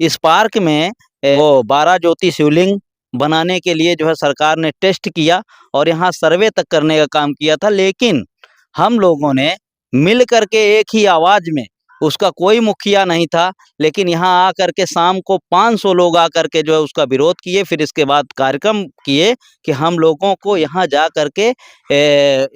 इस पार्क में वो 12 ज्योति शिवलिंग बनाने के लिए जो है सरकार ने टेस्ट किया और यहाँ सर्वे तक करने का काम किया था, लेकिन हम लोगों ने मिल करके एक ही आवाज में, उसका कोई मुखिया नहीं था, लेकिन यहाँ आकर के शाम को 500 लोग आकर के जो है उसका विरोध किए। फिर इसके बाद कार्यक्रम किए कि हम लोगों को यहाँ जा करके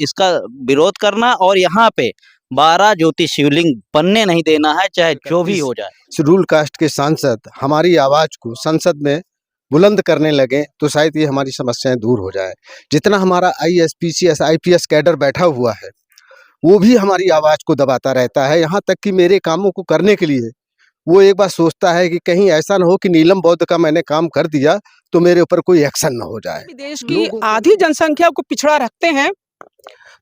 इसका विरोध करना और यहाँ पे 12 ज्योति शिवलिंग बनने नहीं देना है, चाहे जो भी हो जाए। शेड्यूल कास्ट के सांसद हमारी आवाज को संसद में बुलंद करने लगे तो शायद ये हमारी समस्याएं दूर हो जाए। जितना हमारा IAS, PCS, IPS कैडर बैठा हुआ है वो भी हमारी आवाज को दबाता रहता है, यहाँ तक कि मेरे कामों को करने के लिए वो एक बार सोचता है कि कहीं ऐसा ना हो कि नीलम बौद्ध का मैंने काम कर दिया तो मेरे ऊपर कोई एक्शन ना हो जाए। देश की आधी जनसंख्या को पिछड़ा रखते हैं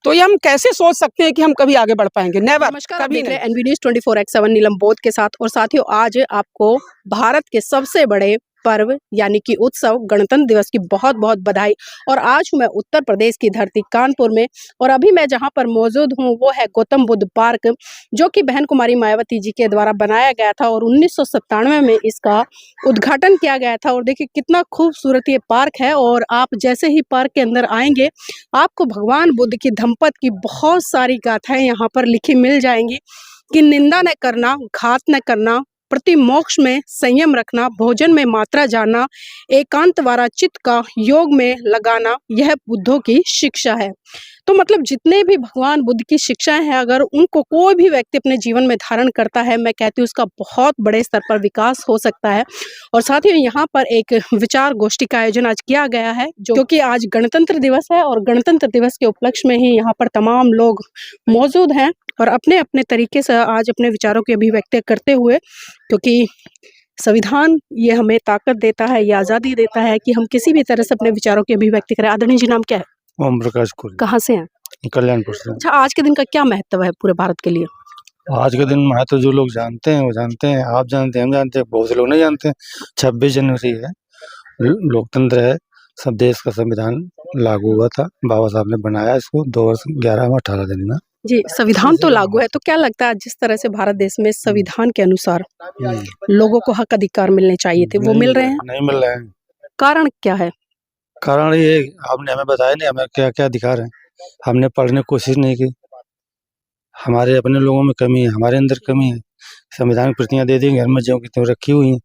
तो ये हम कैसे सोच सकते हैं कि हम कभी आगे बढ़ पाएंगे? नेवर, नमस्कार, कभी नहीं। NV News 24/7 नीलम बौद्ध के साथ। और साथियों, आज आपको भारत के सबसे बड़े पर्व यानी कि उत्सव गणतंत्र दिवस की बहुत बहुत बधाई। और आज हूँ मैं उत्तर प्रदेश की धरती कानपुर में, और अभी मैं जहाँ पर मौजूद हूँ वो है गौतम बुद्ध पार्क, जो कि बहन कुमारी मायावती जी के द्वारा बनाया गया था और 1997 में इसका उद्घाटन किया गया था। और देखिए कितना खूबसूरत ये पार्क है। और आप जैसे ही पार्क के अंदर आएंगे आपको भगवान बुद्ध की धम्पत की बहुत सारी गाथाएं यहाँ पर लिखी मिल जाएंगी कि निंदा न करना, घात न करना, प्रति मोक्ष में संयम रखना, भोजन में मात्रा जानना, एकांत वारा चित्त का योग में लगाना, यह बुद्धों की शिक्षा है। तो मतलब जितने भी भगवान बुद्ध की शिक्षाएं हैं, अगर उनको कोई भी व्यक्ति अपने जीवन में धारण करता है, मैं कहती हूँ उसका बहुत बड़े स्तर पर विकास हो सकता है। और साथ ही यहाँ पर एक विचार गोष्ठी का आयोजन आज किया गया है, जो कि आज गणतंत्र दिवस है। और गणतंत्र दिवस के उपलक्ष्य में ही यहाँ पर तमाम लोग मौजूद हैं और अपने अपने तरीके से आज अपने विचारों की अभिव्यक्ति करते हुए, क्योंकि संविधान ये हमें ताकत देता है, ये आज़ादी देता है कि हम किसी भी तरह से अपने विचारों की अभिव्यक्ति करें। आदरणीय जी, नाम क्या है? ओम प्रकाश कुल। कहाँ से हैं? कल्याणपुर से। अच्छा, आज के दिन का क्या महत्व है पूरे भारत के लिए? आज के दिन महत्व जो लोग जानते हैं वो जानते हैं, आप जानते हैं, हम जानते हैं, बहुत से लोग नहीं जानते हैं। 26 जनवरी है, लोकतंत्र है, सब देश का संविधान लागू हुआ था, बाबा साहब ने बनाया इसको 2 वर्ष 11 में 18 दिन में। जी, संविधान तो लागू है, तो क्या लगता है जिस तरह से भारत देश में संविधान के अनुसार लोगों को हक अधिकार मिलने चाहिए थे, वो मिल रहे हैं? नहीं मिल रहे हैं। कारण क्या है? कारण ये आपने हमें बताया नहीं, हमें क्या क्या अधिकार है, हमने पढ़ने की कोशिश नहीं की। हमारे अपने लोगों में कमी है, हमारे अंदर कमी है। संविधान की प्रतियां दे दी घर में ज्यों की त्यों रखी हुई हैं,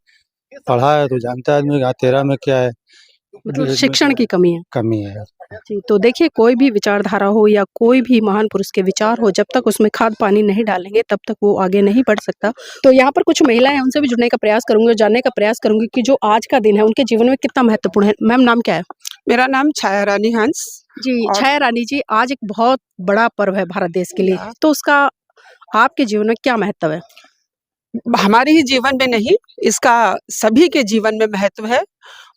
पढ़ा है तो जानता है आदमी तेरा में क्या है। मतलब शिक्षण की कमी है। है। जी, तो देखिए कोई भी विचारधारा हो या कोई भी महान पुरुष के विचार हो, जब तक उसमें खाद पानी नहीं डालेंगे तब तक वो आगे नहीं बढ़ सकता। तो यहाँ पर कुछ महिलाएं हैं, उनसे भी जुड़ने का प्रयास करूंगी और जानने का प्रयास करूंगी कि जो आज का दिन है उनके जीवन में कितना महत्वपूर्ण है। मैम, नाम क्या है? मेरा नाम छाया रानी हंस। जी, छाया रानी जी, आज एक बहुत बड़ा पर्व है भारत देश के लिए, तो उसका आपके जीवन में क्या महत्व है? हमारे ही जीवन में नहीं, इसका सभी के जीवन में महत्व है।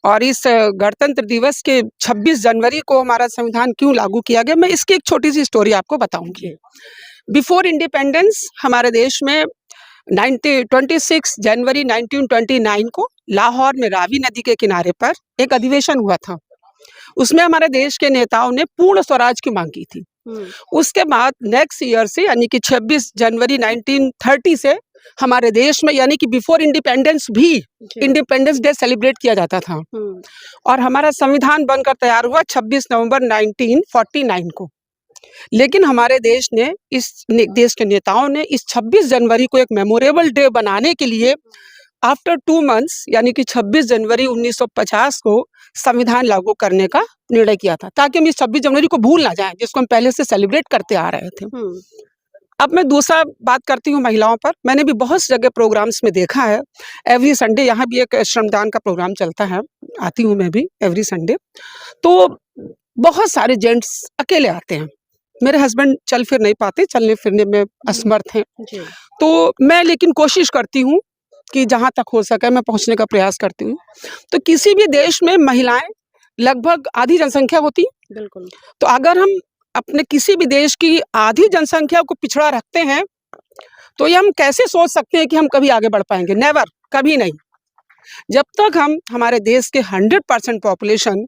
और इस गणतंत्र दिवस के 26 जनवरी को हमारा संविधान क्यों लागू किया गया, मैं इसकी एक छोटी सी स्टोरी आपको बताऊंगी। बिफोर इंडिपेंडेंस हमारे देश में 26 जनवरी 1929 को लाहौर में रावी नदी के किनारे पर एक अधिवेशन हुआ था। उसमें हमारे देश के नेताओं ने पूर्ण स्वराज की मांग की थी। उसके बाद नेक्स्ट ईयर से यानी कि 26 जनवरी 1930 से हमारे देश में यानी कि बिफोर इंडिपेंडेंस भी इंडिपेंडेंस डे सेलिब्रेट किया जाता था। और हमारा संविधान बनकर तैयार हुआ 26 नवंबर 1949 को। लेकिन हमारे देश ने देश के नेताओं ने इस 26 जनवरी को एक मेमोरेबल डे बनाने के लिए आफ्टर 2 मंथ्स यानी कि 26 जनवरी 1950 को संविधान लागू करने का निर्णय किया था, ताकि हम इस 26 जनवरी को भूल ना जाएं, जिसको हम पहले से सेलिब्रेट करते आ रहे थे। अब मैं दूसरा बात करती हूँ महिलाओं पर। मैंने भी बहुत सी जगह प्रोग्राम्स में देखा है, एवरी संडे यहाँ भी एक श्रमदान का प्रोग्राम चलता है, आती हूँ मैं भी एवरी संडे। तो बहुत सारे जेंट्स अकेले आते हैं, मेरे हस्बैंड चल फिर नहीं पाते, चलने फिरने में असमर्थ हैं, तो मैं लेकिन कोशिश करती हूँ कि जहाँ तक हो सके मैं पहुँचने का प्रयास करती हूँ। तो किसी भी देश में महिलाएं लगभग आधी जनसंख्या होती, बिल्कुल। तो अगर हम अपने किसी भी देश की आधी जनसंख्या को पिछड़ा रखते हैं तो ये हम कैसे सोच सकते हैं कि हम कभी आगे बढ़ पाएंगे? नेवर, कभी नहीं। जब तक हमारे देश के 100% पॉपुलेशन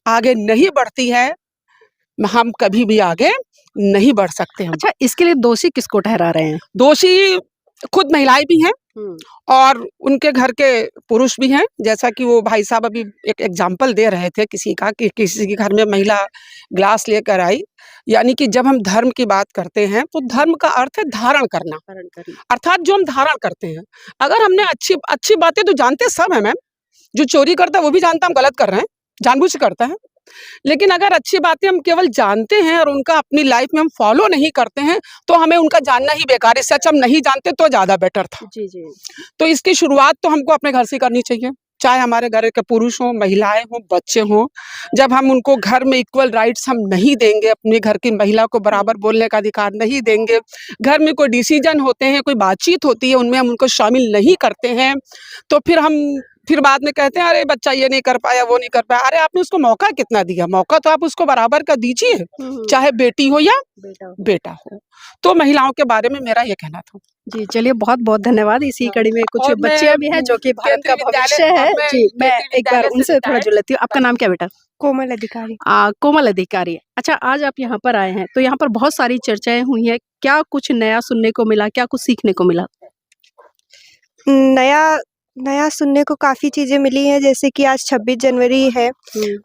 आगे नहीं बढ़ती है, हम कभी भी आगे नहीं बढ़ सकते हैं। अच्छा, इसके लिए दोषी किसको ठहरा रहे हैं? दोषी खुद महिलाएं भी हैं हम्म, और उनके घर के पुरुष भी हैं। जैसा कि वो भाई साहब अभी एक एग्जाम्पल दे रहे थे किसी का कि किसी के घर में महिला ग्लास लेकर आई, यानी कि जब हम धर्म की बात करते हैं तो धर्म का अर्थ है धारण करना, धारण करना। अर्थात जो हम धारण करते हैं। अगर हमने अच्छी अच्छी बातें तो जानते सब है मैम, जो चोरी करता है वो भी जानता हम गलत कर रहे हैं, जानबूझ के करता है। लेकिन अगर अच्छी बातें हम केवल जानते हैं और उनका अपनी लाइफ में हम फॉलो नहीं करते हैं तो हमें उनका जानना ही बेकार है। इससे अच्छा हम नहीं जानते तो ज़्यादा बेटर था। जी जी। तो इसकी शुरुआत तो हमको अपने घर से करनी चाहिए, चाहे हमारे घर के पुरुष हों, महिलाएं हों, बच्चे हों। जब हम उनको घर में इक्वल राइट्स हम नहीं देंगे, अपने घर की महिला को बराबर बोलने का अधिकार नहीं देंगे, घर में कोई डिसीजन होते हैं, कोई बातचीत होती है, उनमें हम उनको शामिल नहीं करते हैं, तो फिर बाद में कहते हैं अरे बच्चा ये नहीं कर पाया, वो नहीं कर पाया। अरे आपने उसको मौका कितना दिया? मौका तो आप उसको बराबर का दीजिए, चाहे बेटी हो या बेटा। बेटा हो। तो महिलाओं के बारे में मेरा ये कहना था। जी, चलिए बहुत-बहुत धन्यवाद। इसी हाँ, कड़ी में कुछ और मैं बच्चियाँ भी हैं जो कि भारत का केंद्रीय भविष्य विद्यालय है। और मैं जी, मैं केंद्रीय एक बार विद्यालय से उनसे थोड़ा रिटायर्ड जुड़ लेती हूँ। आपका नाम क्या बेटा? कोमल अधिकारी। कोमल अधिकारी। अच्छा, आज आप यहाँ पर आए हैं, तो यहाँ पर बहुत सारी चर्चाएँ हुई हैं। क्या कुछ नया सुनने को मिला? क्या कुछ सीखने को मिला? नया नया सुनने को काफ़ी चीज़ें मिली हैं, जैसे कि आज 26 जनवरी है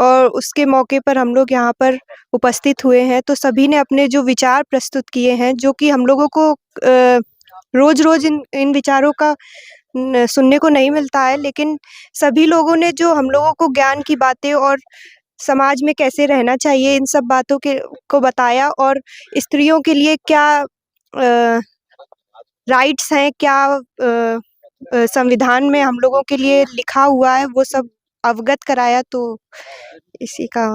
और उसके मौके पर हम लोग यहाँ पर उपस्थित हुए हैं, तो सभी ने अपने जो विचार प्रस्तुत किए हैं, जो कि हम लोगों को रोज़-रोज़ इन विचारों का सुनने को नहीं मिलता है, लेकिन सभी लोगों ने जो हम लोगों को ज्ञान की बातें और समाज में कैसे रहना चाहिए, इन सब बातों को बताया और स्त्रियों के लिए क्या राइट्स हैं, क्या संविधान में हम लोगों के लिए लिखा हुआ है, वो सब अवगत कराया। तो इसी का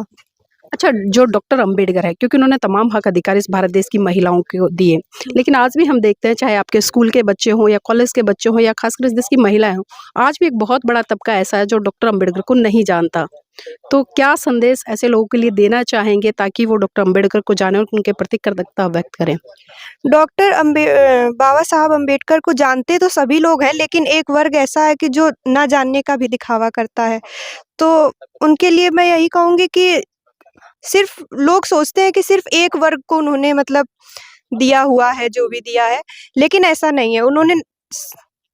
अच्छा, जो डॉक्टर अंबेडकर है, क्योंकि उन्होंने तमाम हक अधिकार इस भारत देश की महिलाओं को दिए, लेकिन आज भी हम देखते हैं, चाहे आपके स्कूल के बच्चे हों या कॉलेज के बच्चे हों या खासकर इस देश की महिलाएं हों, आज भी एक बहुत बड़ा तबका ऐसा है जो डॉक्टर अंबेडकर को नहीं जानता। तो क्या संदेश ऐसे लोगों के लिए देना चाहेंगे ताकि वो डॉक्टर अंबेडकर को जाने और उनके प्रति कृतज्ञता व्यक्त करें? बाबा साहब अम्बेडकर को जानते तो सभी लोग हैं, लेकिन एक वर्ग ऐसा है कि जो ना जानने का भी दिखावा करता है। तो उनके लिए मैं यही कहूँगी कि सिर्फ लोग सोचते हैं कि सिर्फ एक वर्ग को उन्होंने मतलब दिया हुआ है, जो भी दिया है, लेकिन ऐसा नहीं है। उन्होंने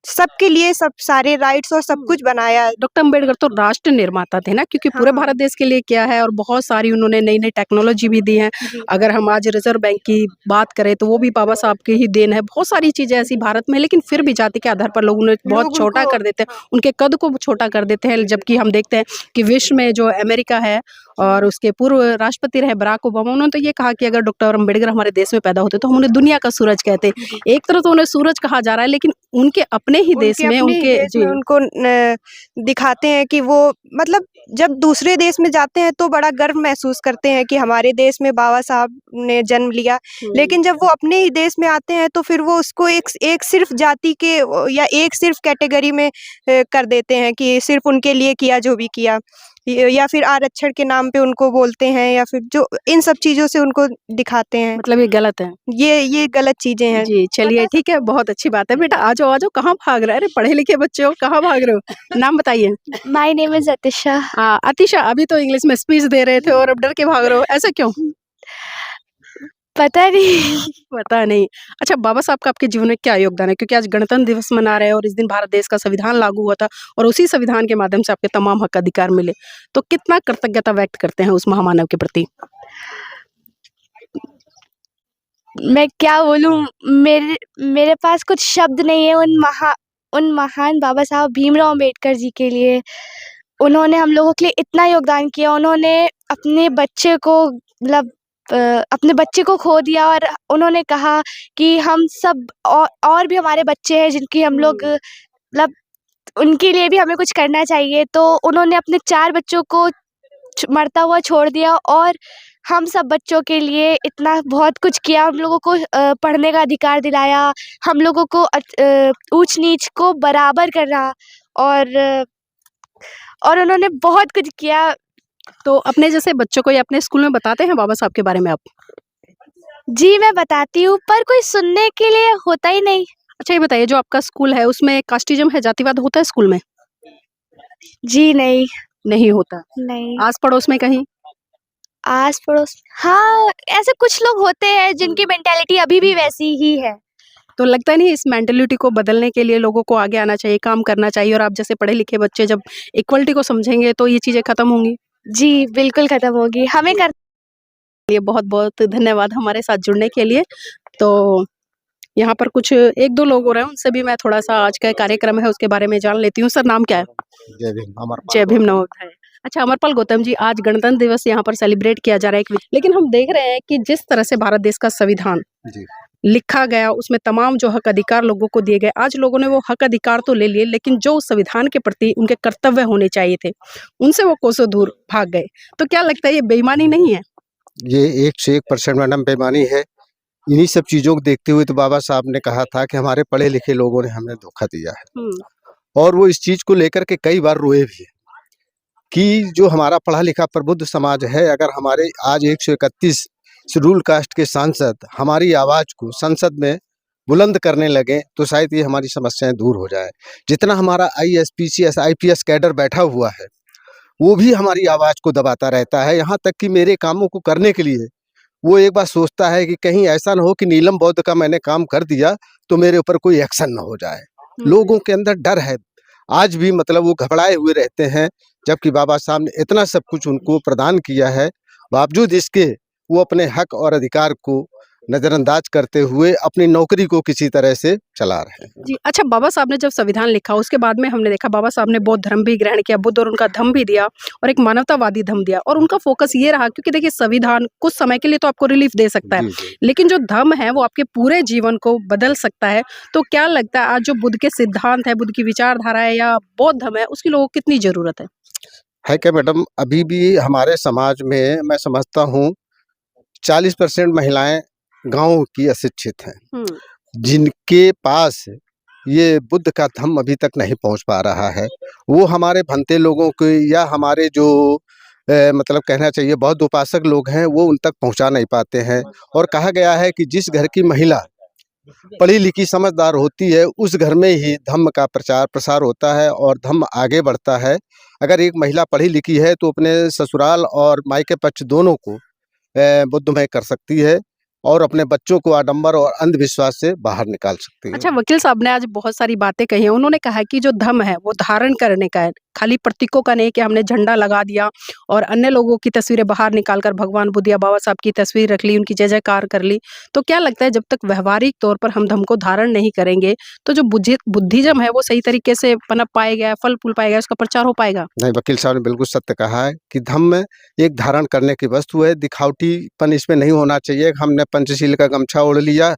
सबके लिए सब सारे राइट्स और सब कुछ बनाया है। डॉक्टर अंबेडकर तो राष्ट्र निर्माता थे ना, क्योंकि पूरे हाँ। भारत देश के लिए किया है और बहुत सारी उन्होंने नई-नई टेक्नोलॉजी भी दी है। अगर हम आज रिजर्व बैंक की बात करें तो वो भी बाबा साहब की ही देन है। बहुत सारी चीज़ें ऐसी भारत में, लेकिन फिर भी जाति के आधार पर लोग उन्हें बहुत लोग छोटा उनको कर देते हैं, उनके कद को छोटा कर देते हैं। जबकि हम देखते हैं कि विश्व में जो अमेरिका है और उसके पूर्व राष्ट्रपति रहे बराक ओबामा, उन्होंने तो ये कहा कि अगर डॉक्टर अंबेडकर हमारे देश में पैदा होते तो हम उन्हें दुनिया का सूरज कहते। एक तरफ तो उन्हें सूरज कहा जा रहा है, लेकिन उनके अपने ही देश में उनको दिखाते हैं कि वो मतलब जब दूसरे देश में जाते हैं तो बड़ा गर्व महसूस करते हैं कि हमारे देश में बाबा साहब ने जन्म लिया, लेकिन जब वो अपने ही देश में आते हैं तो फिर वो उसको एक सिर्फ जाति के या एक सिर्फ कैटेगरी में कर देते हैं कि सिर्फ उनके लिए किया जो भी किया, या फिर आरक्षण के नाम पे उनको बोलते हैं, या फिर जो इन सब चीज़ों से उनको दिखाते हैं। मतलब ये गलत है। ये गलत चीज़ें हैं। जी, चलिए ठीक है, बहुत अच्छी बात है। बेटा आ जाओ, कहाँ भाग रहे हो? अरे पढ़े लिखे बच्चे हो, कहाँ भाग रहे हो? नाम बताइए। My name is Atisha. Atisha, अभी तो इंग्लिश में स्पीच दे रहे थे और अब डर के भाग रहे हो, ऐसा क्यों? पता नहीं। पता नहीं। अच्छा, बाबा साहब का आपके जीवन में क्या योगदान है? क्योंकि आज गणतंत्र दिवस मना रहे हैं और इस दिन भारत देश का संविधान लागू हुआ था और उसी संविधान के माध्यम से आपके तमाम हक अधिकार मिले। तो कितना कृतज्ञता व्यक्त करते हैं उस महामानव के प्रति? मैं क्या बोलूं, मेरे पास कुछ शब्द नहीं है उन महान बाबा साहब भीमराव अम्बेडकर जी के लिए। उन्होंने हम लोगों के लिए इतना योगदान किया। उन्होंने अपने बच्चे को मतलब अपने बच्चे को खो दिया और उन्होंने कहा कि हम सब और भी हमारे बच्चे हैं जिनकी हम लोग मतलब उनके लिए भी हमें कुछ करना चाहिए। तो उन्होंने अपने 4 बच्चों को मरता हुआ छोड़ दिया और हम सब बच्चों के लिए इतना बहुत कुछ किया। हम लोगों को पढ़ने का अधिकार दिलाया, हम लोगों को ऊंच नीच को बराबर करना और उन्होंने बहुत कुछ किया। तो अपने जैसे बच्चों को या अपने स्कूल में बताते हैं बाबा साहब के बारे में आप? जी, मैं बताती हूँ, पर कोई सुनने के लिए होता ही नहीं। अच्छा, ये बताइए, जो आपका स्कूल है उसमें कास्टिज्म है, जातिवाद होता है स्कूल में? जी नहीं। नहीं होता। नहीं। आस पड़ोस में कहीं? आस पड़ोस हाँ, ऐसे कुछ लोग होते हैं जिनकी मेंटालिटी अभी भी वैसी ही है। तो लगता नहीं इस मेंटालिटी को बदलने के लिए लोगों को आगे आना चाहिए, काम करना चाहिए, और आप जैसे पढ़े लिखे बच्चे जब इक्वलिटी को समझेंगे तो ये चीज़ें खत्म होंगी? जी, बिल्कुल ख़त्म होगी। हमें कर ये बहुत-बहुत धन्यवाद हमारे साथ जुड़ने के लिए। तो यहाँ पर कुछ 1-2 लोग हो रहे हैं, उनसे भी मैं थोड़ा-सा आज का कार्यक्रम है उसके बारे में जान लेती हूँ। सर नाम क्या है? जय भीम, अमरपाल जय भीम नमोबुद्धाय। अच्छा अमरपाल गौतम जी, आज गणतंत्र दिवस यहाँ पर सेलिब्रेट किया जा रहा है लेकिन हम देख रहे हैं कि जिस तरह से भारत देश का संविधान जी। लिखा गया, उसमें तमाम जो हक अधिकार लोगों को दिए गए, आज लोगों ने वो हक अधिकार तो ले लिए, लेकिन जो उस संविधान के प्रति उनके कर्तव्य होने चाहिए थे, उनसे वो कोसों दूर भाग गए। तो क्या लगता है ये बेईमानी नहीं है? ये 101% मैडम बेईमानी है। इन्हीं सब चीज़ों को देखते हुए तो बाबा साहब ने कहा था कि हमारे पढ़े लिखे लोगों ने हमें धोखा दिया है, हुँ, और वो इस चीज़ को लेकर के कई बार रोए भी हैं कि जो हमारा पढ़ा लिखा प्रबुद्ध समाज है, अगर हमारे आज 131 शेड्यूल कास्ट के सांसद हमारी आवाज़ को संसद में बुलंद करने लगे तो शायद ये हमारी समस्याएं दूर हो जाए। जितना हमारा ISPCS IPS कैडर बैठा हुआ है, वो भी हमारी आवाज़ को दबाता रहता है, यहाँ तक कि मेरे कामों को करने के लिए वो एक बार सोचता है कि कहीं ऐसा ना हो कि नीलम बौद्ध का मैंने काम कर दिया तो मेरे ऊपर कोई एक्शन ना हो जाए। लोगों के अंदर डर है, आज भी मतलब वो घबराए हुए रहते हैं, जबकि बाबा साहब ने इतना सब कुछ उनको प्रदान किया है, बावजूद इसके वो अपने हक और अधिकार को नज़रअंदाज करते हुए अपनी नौकरी को किसी तरह से चला रहे हैं। जी। अच्छा बाबा साहब ने जब संविधान लिखा उसके बाद में हमने देखा बाबा साहब ने बौद्ध धर्म भी ग्रहण किया, बुद्ध और उनका धम्म भी दिया और एक मानवतावादी धम्म दिया, और उनका फोकस ये रहा क्योंकि देखिए संविधान कुछ समय के लिए तो आपको रिलीफ दे सकता है, जी, जी। लेकिन जो धम्म है वो आपके पूरे जीवन को बदल सकता है। तो क्या लगता है आज जो बुद्ध के सिद्धांत है, बुद्ध की विचारधारा है या बौद्ध धम्म है, उसकी लोगों को कितनी ज़रूरत है? है क्या मैडम, अभी भी हमारे समाज में मैं समझता हूँ 40% महिलाएं गाँव की अशिक्षित हैं, हुँ, जिनके पास ये बुद्ध का धम्म अभी तक नहीं पहुंच पा रहा है। वो हमारे भंते लोगों के या हमारे जो मतलब कहना चाहिए बौद्ध उपासक लोग हैं, वो उन तक पहुंचा नहीं पाते हैं। और कहा गया है कि जिस घर की महिला पढ़ी लिखी समझदार होती है, उस घर में ही धम्म का प्रचार प्रसार होता है और धम्म आगे बढ़ता है। अगर एक महिला पढ़ी लिखी है तो अपने ससुराल और मायके पक्ष दोनों को बुद्धमय कर सकती है और अपने बच्चों को आडंबर और अंधविश्वास से बाहर निकाल सकती है। अच्छा वकील साहब ने आज बहुत सारी बातें कही हैं। उन्होंने कहा कि जो धम्म है वो धारण करने का है, खाली प्रतीकों का नहीं कि हमने झंडा लगा दिया और अन्य लोगों की तस्वीरें बाहर निकालकर भगवान बुद्ध या बाबा साहब की तस्वीर रख ली, उनकी जय जयकार कर ली। तो क्या लगता है जब तक व्यवहारिक तौर पर हम धम्म को धारण नहीं करेंगे तो जो बुद्धिज्म है वो सही तरीके से पनप पाएगा, फल फूल पाएगा, उसका प्रचार हो पाएगा? नहीं, वकील साहब ने बिल्कुल सत्य कहा है कि धम्म एक धारण करने की वस्तु है, दिखावटीपन इसमें नहीं होना चाहिए। हमने पंचशील का गमछा ओढ़ लिया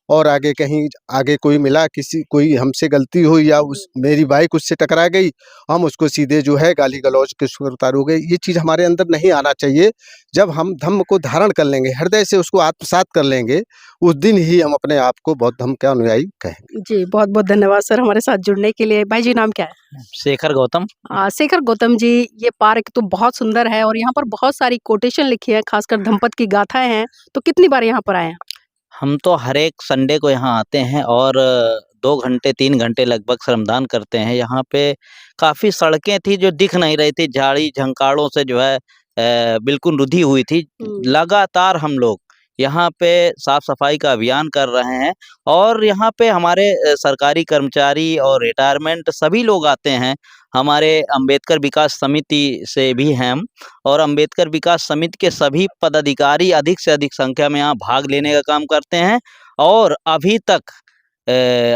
और आगे कहीं आगे कोई मिला, किसी कोई हमसे गलती हुई या उस मेरी बाइक उससे टकरा गई, हम उसको सीधे जो है गाली गलौज के सुर उतारू गए, ये चीज़ हमारे अंदर नहीं आना चाहिए। जब हम धम्म को धारण कर लेंगे, हृदय से उसको आत्मसात कर लेंगे, उस दिन ही हम अपने आप को बौद्ध धम्म के अनुयायी कहेंगे। जी, बहुत-बहुत धन्यवाद सर हमारे साथ जुड़ने के लिए। भाई जी नाम क्या है? शेखर गौतम। शेखर गौतम जी, ये पार्क तो बहुत सुंदर है और यहाँ पर बहुत सारी कोटेशन लिखी है, खासकर धम्मपद की गाथाएँ हैं। तो कितनी बार यहाँ पर आए हैं? हम तो हर एक संडे को यहाँ आते हैं और 2 घंटे 3 घंटे लगभग श्रमदान करते हैं। यहाँ पे काफ़ी सड़कें थी जो दिख नहीं रही थी, झाड़ी झंकाड़ों से जो है बिल्कुल रुधी हुई थी। लगातार हम लोग यहाँ पे साफ सफाई का अभियान कर रहे हैं और यहाँ पे हमारे सरकारी कर्मचारी और रिटायरमेंट सभी लोग आते हैं। हमारे अंबेडकर विकास समिति से भी हैं हम, और अंबेडकर विकास समिति के सभी पदाधिकारी अधिक से अधिक संख्या में यहाँ भाग लेने का काम करते हैं। और अभी तक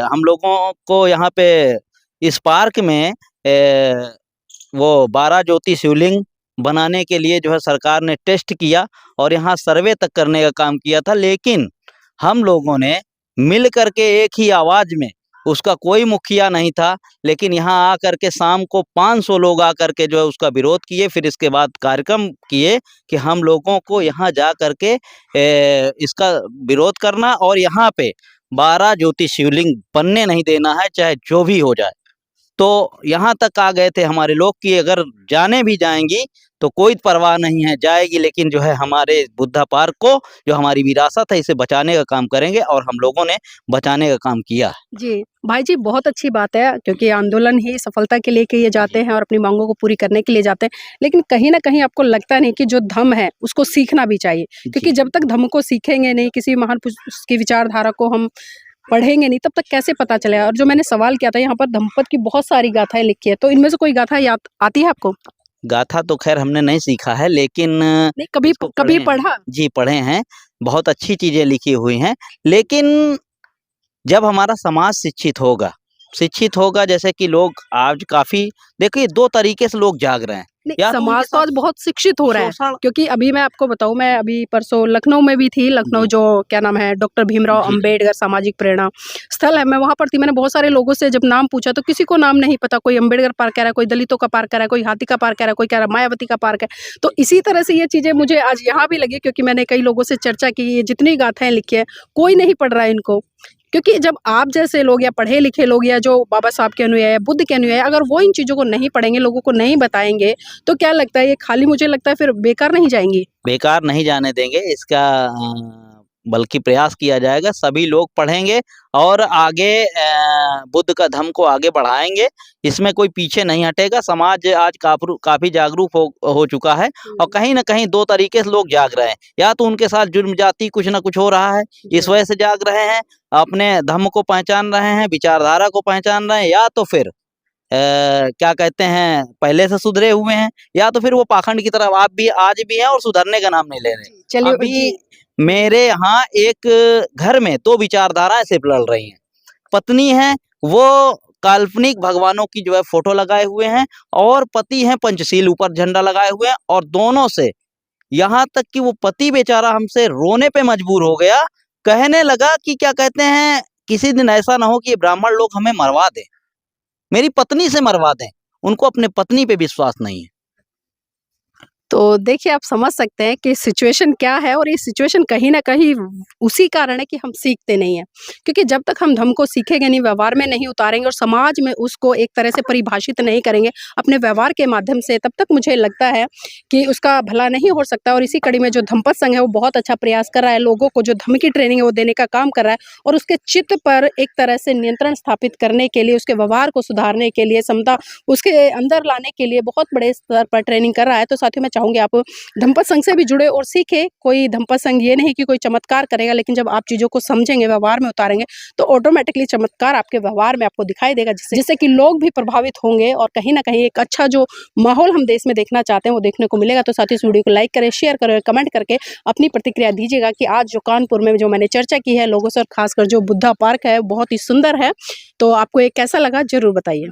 हम लोगों को यहाँ पे इस पार्क में वो 12 ज्योति शिवलिंग बनाने के लिए जो है सरकार ने टेस्ट किया और यहाँ सर्वे तक करने का काम किया था, लेकिन हम लोगों ने मिल करके एक ही आवाज़ में, उसका कोई मुखिया नहीं था, लेकिन यहाँ आकर के शाम को 500 लोग आकर के जो है उसका विरोध किए। फिर इसके बाद कार्यक्रम किए कि हम लोगों को यहाँ जा करके इसका विरोध करना और यहाँ पे 12 ज्योति शिवलिंग बनने नहीं देना है, चाहे जो भी हो जाए। तो यहाँ तक आ गए थे हमारे लोग कि अगर जाने भी जाएंगी तो कोई परवाह नहीं है, जाएगी, लेकिन जो है हमारे बुद्धा पार्क को, जो हमारी विरासत है, इसे बचाने का काम करेंगे और हम लोगों ने बचाने का काम किया है। जी, भाई जी बहुत अच्छी बात है क्योंकि आंदोलन ही सफलता के लिए किए जाते हैं और अपनी मांगों को पूरी करने के लिए जाते हैं। लेकिन कहीं न कहीं आपको लगता नहीं कि जो धम्म है उसको सीखना भी चाहिए? क्योंकि जब तक धम्म को सीखेंगे नहीं, किसी महान पुरुष की विचारधारा को हम पढ़ेंगे नहीं तब तक कैसे पता चलेगा। और जो मैंने सवाल किया था, यहाँ पर धम्मपद की बहुत सारी गाथाएं लिखी है, तो इनमें से कोई गाथा याद आती है आपको? गाथा तो खैर हमने नहीं सीखा है, लेकिन नहीं, कभी इसको कभी पढ़े हैं। पढ़ा? जी पढ़े हैं, बहुत अच्छी चीजें लिखी हुई हैं। लेकिन जब हमारा समाज शिक्षित होगा, जैसे कि लोग आज काफी, देखिए 2 तरीके से लोग जाग रहे हैं। नहीं, या तो समाज उनके तो आज साथ बहुत शिक्षित हो रहा है, शोषण, क्योंकि अभी मैं आपको बताऊं, मैं अभी परसों लखनऊ में भी थी। लखनऊ जी, जो क्या नाम है, डॉक्टर भीमराव जी, अंबेडकर सामाजिक प्रेरणा स्थल है, मैं वहां पर थी। मैंने बहुत सारे लोगों से जब नाम पूछा तो किसी को नाम नहीं पता। कोई अंबेडकर पार्क कह रहा है, कोई दलितों का पार्क कह रहा है, कोई हाथी का पार्क कह रहा है, कोई कह रहा है मायावती का पार्क है। तो इसी तरह से ये चीजें मुझे आज यहाँ भी लगी, क्योंकि मैंने कई लोगों से चर्चा की, ये जितनी गाथाएं लिखी है कोई नहीं पढ़ रहा है इनको। क्योंकि जब आप जैसे लोग या पढ़े लिखे लोग या जो बाबा साहब के अनुयायी है, बुद्ध के अनुयायी है, अगर वो इन चीज़ों को नहीं पढ़ेंगे, लोगों को नहीं बताएंगे, तो क्या लगता है ये खाली, मुझे लगता है फिर बेकार नहीं जाएंगी। बेकार नहीं जाने देंगे इसका, बल्कि प्रयास किया जाएगा। सभी लोग पढ़ेंगे और आगे बुद्ध का धम्म को आगे बढ़ाएंगे। इसमें कोई पीछे नहीं हटेगा। समाज आज काफी जागरूक हो चुका है, और कहीं ना कहीं 2 तरीके से लोग जाग रहे हैं। या तो उनके साथ जुर्म जाति कुछ ना कुछ हो रहा है, इस वजह से जाग रहे हैं, अपने धर्म को पहचान रहे हैं, विचारधारा को पहचान रहे हैं, या तो फिर क्या कहते हैं, पहले से सुधरे हुए हैं, या तो फिर वो पाखंड की तरफ आप भी आज भी हैं और सुधरने का नाम नहीं ले रहे। चलिए अभी मेरे यहाँ एक घर में 2 विचारधाराएं सिर्फ लड़ रही हैं। पत्नी है, वो काल्पनिक भगवानों की जो है फोटो लगाए हुए हैं, और पति हैं पंचशील ऊपर झंडा लगाए हुए हैं, और दोनों से यहाँ तक कि वो पति बेचारा हमसे रोने पे मजबूर हो गया। कहने लगा कि क्या कहते हैं, किसी दिन ऐसा ना हो कि ये ब्राह्मण लोग हमें मरवा दें, मेरी पत्नी से मरवा दें। उनको अपने पत्नी पे विश्वास नहीं है। तो देखिए, आप समझ सकते हैं कि सिचुएशन क्या है, और ये सिचुएशन कहीं न कहीं उसी कारण है कि हम सीखते नहीं हैं। क्योंकि जब तक हम धर्म को सीखेंगे नहीं, व्यवहार में नहीं उतारेंगे और समाज में उसको एक तरह से परिभाषित नहीं करेंगे अपने व्यवहार के माध्यम से, तब तक मुझे लगता है कि उसका भला नहीं हो सकता। और इसी कड़ी में जो धम्मपद संघ है वो बहुत अच्छा प्रयास कर रहा है, लोगों को जो धर्म की ट्रेनिंग है वो देने का काम कर रहा है, और उसके चित्त पर एक तरह से नियंत्रण स्थापित करने के लिए, उसके व्यवहार को सुधारने के लिए, समता उसके अंदर लाने के लिए बहुत बड़े स्तर पर ट्रेनिंग कर रहा है। तो साथियों, मैं चाहूँगी आप धम्मपद संघ से भी जुड़े और सीखें। कोई धम्मपद संघ ये नहीं कि कोई चमत्कार करेगा, लेकिन जब आप चीज़ों को समझेंगे, व्यवहार में उतारेंगे, तो ऑटोमेटिकली चमत्कार आपके व्यवहार में आपको दिखाई देगा, जिससे कि लोग भी प्रभावित होंगे, और कहीं न कहीं एक अच्छा जो माहौल हम देश में देखना चाहते हैं वो देखने को मिलेगा। तो साथियों, इस वीडियो को लाइक करें, शेयर करें, कमेंट करके अपनी प्रतिक्रिया दीजिएगा कि आज जो कानपुर में जो मैंने चर्चा की है लोगों से, और खासकर जो बुद्धा पार्क है बहुत ही सुंदर है, तो आपको ये कैसा लगा ज़रूर बताइए।